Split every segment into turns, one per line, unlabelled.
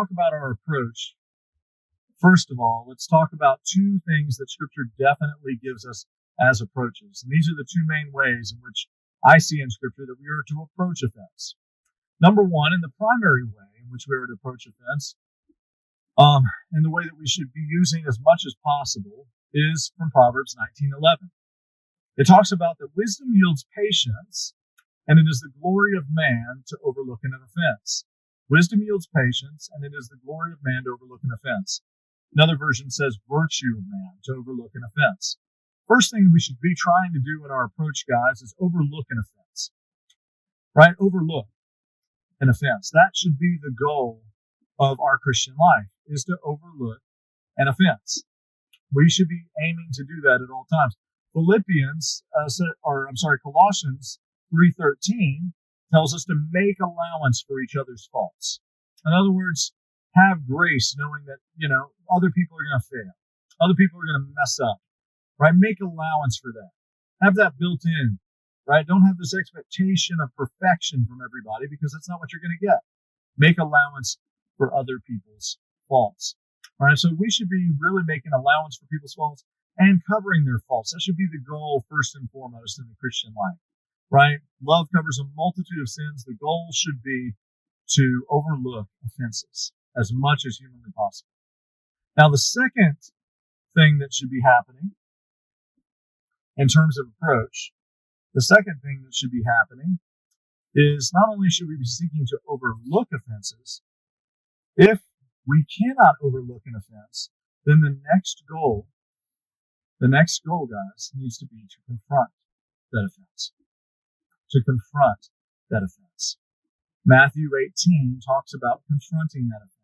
talk about our approach, first of all, let's talk about two things that Scripture definitely gives us as approaches. And these are the two main ways in which I see in Scripture that we are to approach offense. Number one, and the primary way in which we are to approach offense, and the way that we should be using as much as possible, is from Proverbs 19:11. It talks about that wisdom yields patience, and it is the glory of man to overlook an offense. Wisdom yields patience, and it is the glory of man to overlook an offense. Another version says virtue of man to overlook an offense. First thing we should be trying to do in our approach, guys, is overlook an offense. Right? Overlook an offense. That should be the goal of our Christian life, is to overlook an offense. We should be aiming to do that at all times. Colossians 3:13 tells us to make allowance for each other's faults. In other words, have grace, knowing that, other people are going to fail. Other people are going to mess up, right? Make allowance for that. Have that built in, right? Don't have this expectation of perfection from everybody, because that's not what you're going to get. Make allowance for other people's faults, right? So we should be really making allowance for people's faults and covering their faults. That should be the goal first and foremost in the Christian life, right? Love covers a multitude of sins. The goal should be to overlook offenses as much as humanly possible. Now, the second thing that should be happening in terms of approach, the second thing that should be happening is not only should we be seeking to overlook offenses, if we cannot overlook an offense, then the next goal, guys, needs to be to confront that offense. To confront that offense. Matthew 18 talks about confronting that offense.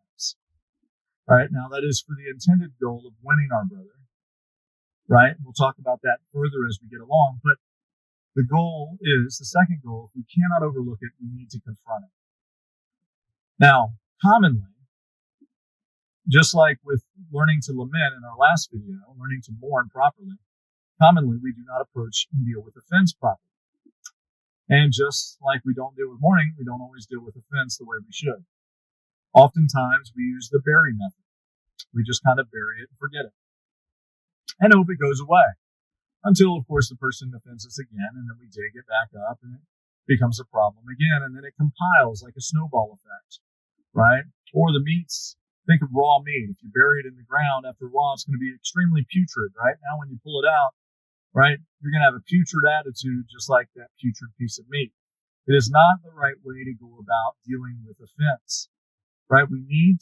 Right? Now, that is for the intended goal of winning our brother. Right? We'll talk about that further as we get along. But the second goal, if we cannot overlook it, we need to confront it. Now, commonly, just like with learning to lament in our last video, learning to mourn properly, commonly we do not approach and deal with offense properly. And just like we don't deal with mourning, we don't always deal with offense the way we should. Oftentimes we use the bury method. We just kind of bury it and forget it, and hope it goes away. Until, of course, the person offends us again, and then we dig it back up, and it becomes a problem again, and then it compiles like a snowball effect, right? Or the meats, think of raw meat. If you bury it in the ground, after a while, it's going to be extremely putrid, right? Now, when you pull it out, right, you're going to have a putrid attitude, just like that putrid piece of meat. It is not the right way to go about dealing with offense, right? We need